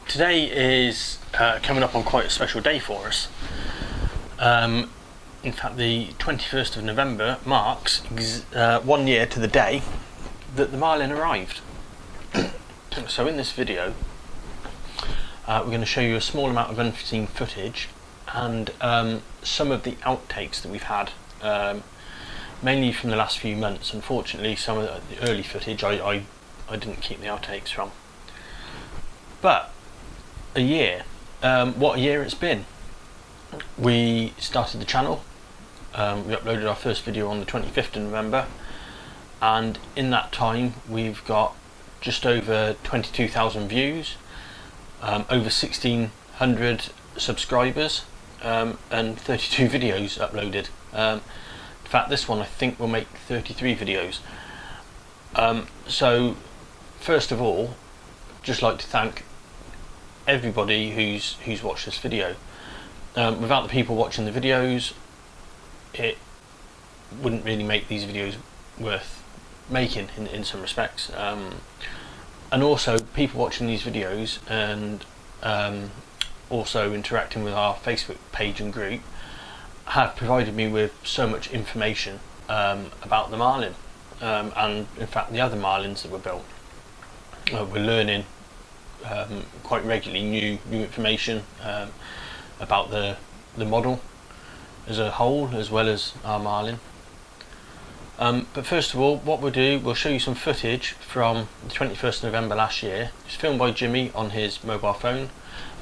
Today is coming up on quite a special day for us. In fact, the 21st of November marks 1 year to the day that the Marlin arrived. So in this video we're going to show you a small amount of unforeseen footage and some of the outtakes that we've had, mainly from the last few months. Unfortunately, some of the early footage I didn't keep the outtakes from. But a year, what a year it's been. We started the channel, we uploaded our first video on the 25th of November, and in that time we've got just over 22,000 views, over 1,600 subscribers, and 32 videos uploaded. In fact, this one I think will make 33 videos. So first of all, just like to thank everybody who's watched this video. Without the people watching the videos, it wouldn't really make these videos worth making in some respects. And also, people watching these videos and also interacting with our Facebook page and group have provided me with so much information about the Marlin, and in fact the other Marlins that were built. We're learning quite regularly new information about the model as a whole, as well as our Marlin. But first of all, what we'll do, we'll show you some footage from the 21st of November last year. It's filmed by Jimmy on his mobile phone.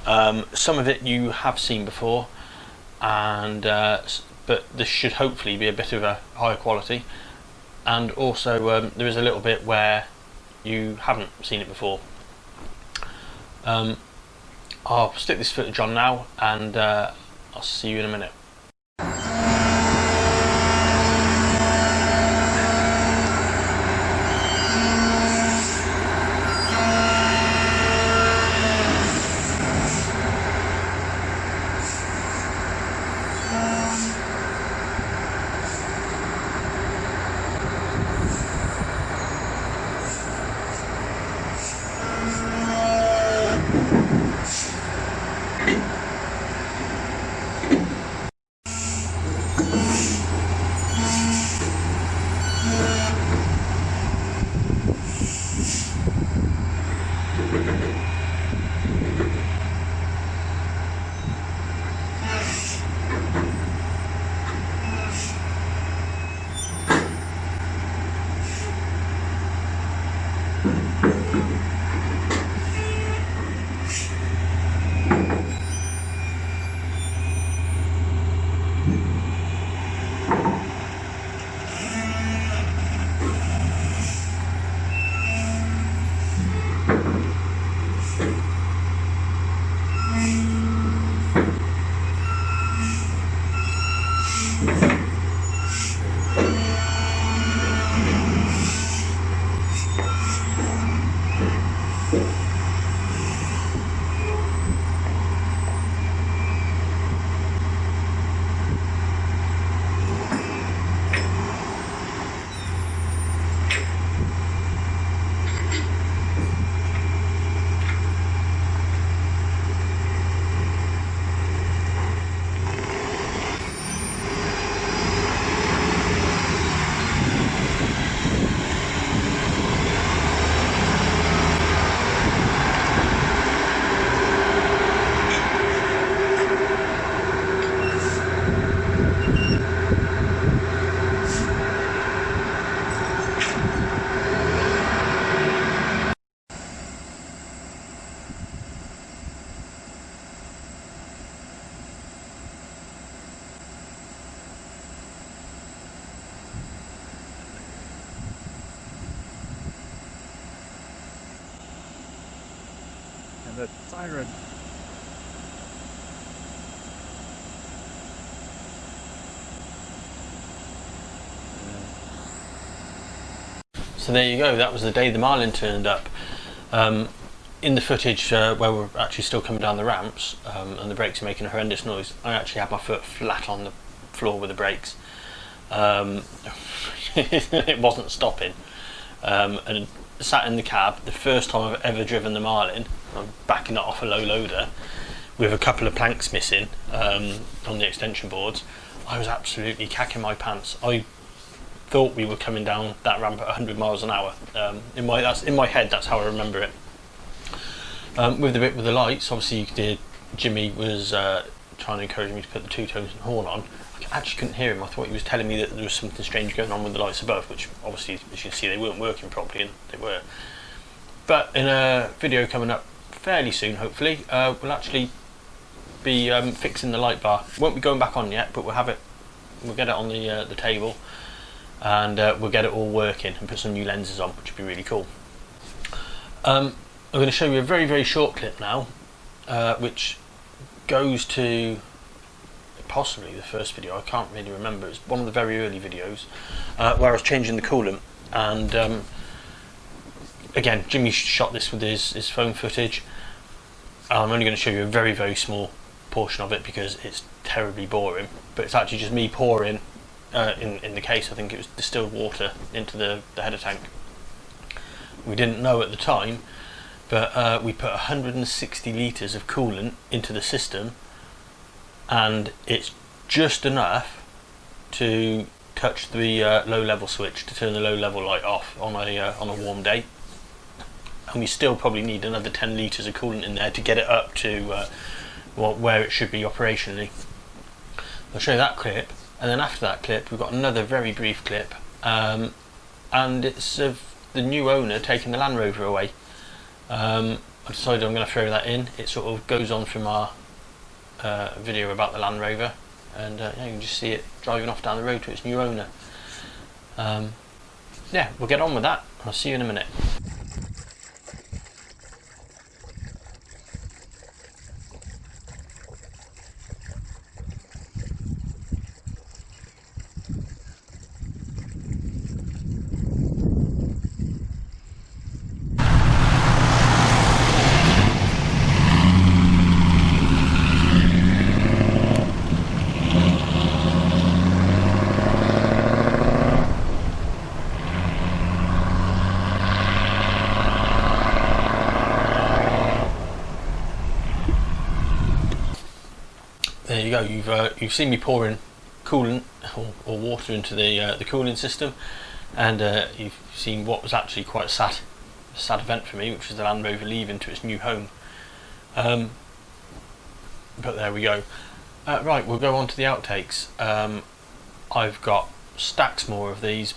Some of it you have seen before, and but this should hopefully be a bit of a higher quality. And also there is a little bit where you haven't seen it before. I'll stick this footage on now, and I'll see you in a minute. The siren. So there you go, that was the day the Marlin turned up. In the footage where we're actually still coming down the ramps, and the brakes are making a horrendous noise, I actually had my foot flat on the floor with the brakes. It wasn't stopping. And sat in the cab, the first time I've ever driven the Marlin. I'm backing it off a low loader with a couple of planks missing on the extension boards. I was absolutely cacking my pants. I thought we were coming down that ramp at 100 miles an hour. In my head, that's how I remember it. With the bit with the lights, obviously Jimmy was trying to encourage me to put the two-tone horn on. I actually couldn't hear him. I thought he was telling me that there was something strange going on with the lights above, which obviously, as you can see, they weren't working properly, and they were. But in a video coming up fairly soon, hopefully, we'll actually be fixing the light bar. Won't be going back on yet, but we'll get it on the table, and we'll get it all working and put some new lenses on, which would be really cool. I'm going to show you a very, very short clip now, which goes to possibly the first video. I can't really remember. It's one of the very early videos where I was changing the coolant, and again, Jimmy shot this with his phone footage. I'm only going to show you a very, very small portion of it because it's terribly boring, but it's actually just me pouring in the case, I think it was distilled water into the header tank. We didn't know at the time, but we put 160 litres of coolant into the system, and it's just enough to touch the low level switch to turn the low level light off on a warm day, and we still probably need another 10 litres of coolant in there to get it up to where it should be operationally. I'll show you that clip, and then after that clip we've got another very brief clip, and it's of the new owner taking the Land Rover away. I decided I'm going to throw that in. It sort of goes on from our video about the Land Rover, and yeah, you can just see it driving off down the road to its new owner. Yeah, we'll get on with that. I'll see you in a minute. There you go. You've seen me pouring coolant or water into the cooling system, and you've seen what was actually quite a sad event for me, which was the Land Rover leaving to its new home. But there we go. Right, we'll go on to the outtakes. I've got stacks more of these,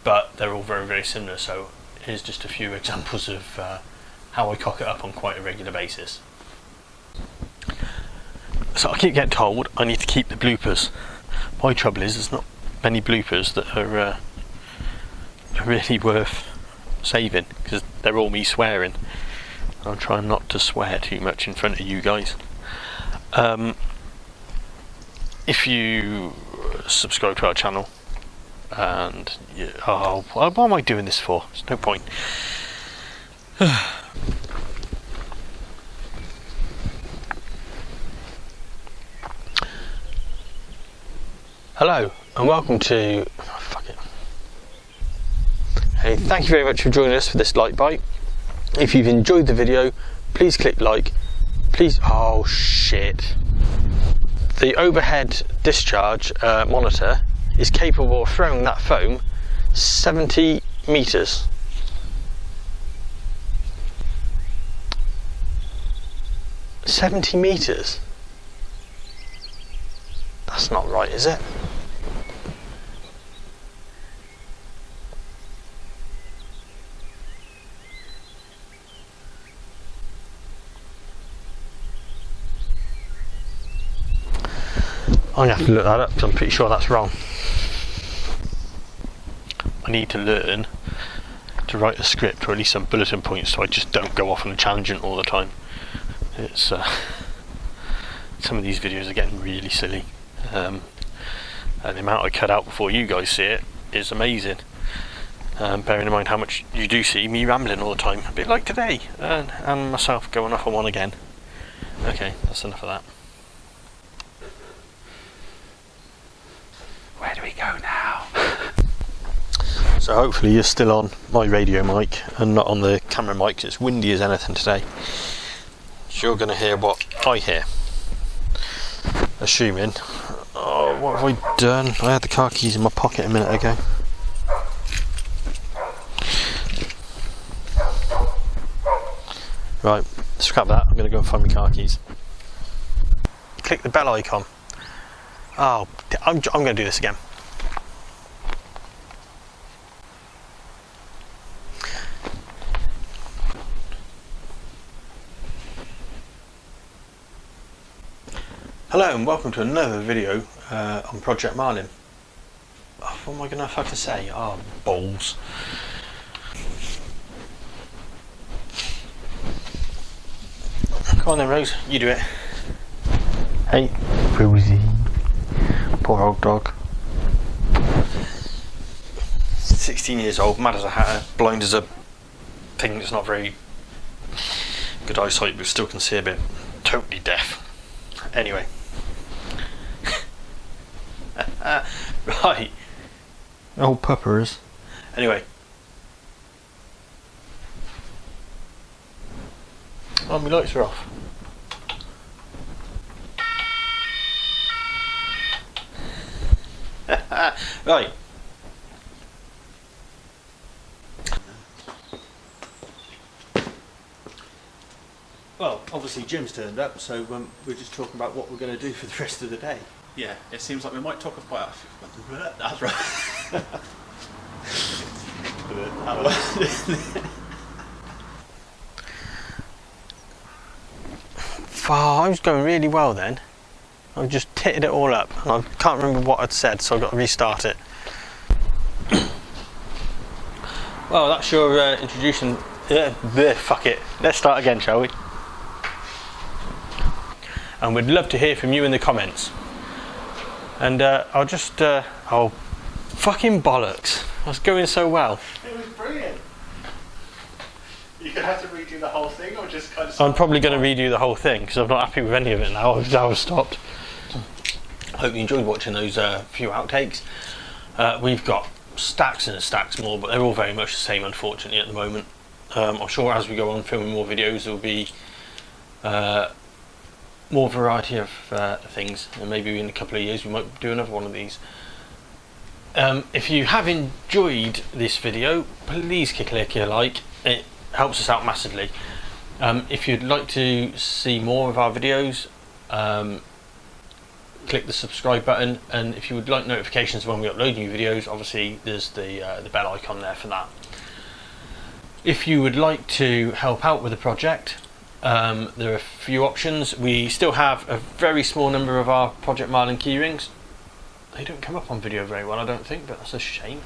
but they're all very, very similar. So here's just a few examples of how I cock it up on quite a regular basis. So I keep getting told I need to keep the bloopers. My trouble is there's not many bloopers that are really worth saving, because they're all me swearing. I'm trying not to swear too much in front of you guys. If you subscribe to our channel, and what am I doing this for? There's no point. Hello and welcome to Hey, thank you very much for joining us for this light bite. If you've enjoyed the video, please click like. Please, oh shit. The overhead discharge monitor is capable of throwing that foam 70 meters. $70 That's not right, is it? I'm going to have to look that up because I'm pretty sure that's wrong. I need to learn to write a script, or at least some bulletin points, so I just don't go off on a tangent all the time. It's some of these videos are getting really silly, and the amount I cut out before you guys see it is amazing. Bearing in mind how much you do see me rambling all the time, a bit like today, and myself going off on one again. Okay, that's enough of that. Where do we go now? So hopefully you're still on my radio mic and not on the camera mic, 'cause it's windy as anything today. So you're going to hear what I hear. Assuming... Oh, what have I done? I had the car keys in my pocket a minute ago. Right, scrap that. I'm going to go and find my car keys. Click the bell icon. Oh, I'm going to do this again. Hello and welcome to another video on Project Marlin. Oh, what am I going to fucking say? Oh, balls. Come on then, Rose, you do it. Hey, Rosie. Poor old dog. 16 years old, mad as a hatter, blind as a thing that's not very good eyesight but still can see a bit. Totally deaf. Anyway. Right. Old puppers. Anyway. Oh, my lights are off. Right. Well, obviously Jim's turned up, so we're just talking about what we're going to do for the rest of the day. Yeah, it seems like we might talk about That's right. I was going really well then. I just titted it all up and I can't remember what I'd said, so I've got to restart it. Well, that's your introduction. Yeah, fuck it. Let's start again, shall we? And we'd love to hear from you in the comments. And I'll just, oh, fucking bollocks. I was going so well. It was brilliant. You could have to redo the whole thing or just kind of... I'm probably going to redo the whole thing because I'm not happy with any of it now. I've stopped. Hope you enjoyed watching those few outtakes. We've got stacks and stacks more, but they're all very much the same, unfortunately, at the moment. I'm sure as we go on filming more videos, there will be more variety of things, and maybe in a couple of years we might do another one of these. If you have enjoyed this video, please click a like. It helps us out massively. If you'd like to see more of our videos, click the subscribe button, and if you would like notifications when we upload new videos, obviously there's the bell icon there for that. If you would like to help out with the project, there are a few options. We still have a very small number of our Project Marlin keyrings. They don't come up on video very well, I don't think, but that's a shame.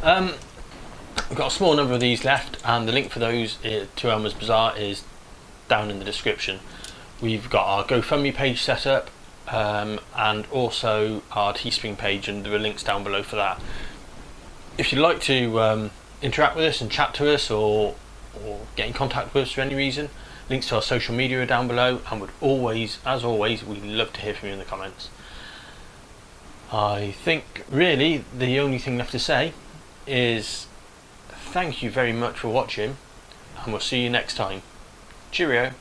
We've got a small number of these left, and the link for those to Elmer's Bazaar is down in the description. We've got our GoFundMe page set up, and also our Teespring page, and there are links down below for that. If you'd like to interact with us and chat to us, or get in contact with us for any reason, links to our social media are down below, and would always, as always, we'd love to hear from you in the comments. I think really the only thing left to say is thank you very much for watching, and we'll see you next time. Cheerio.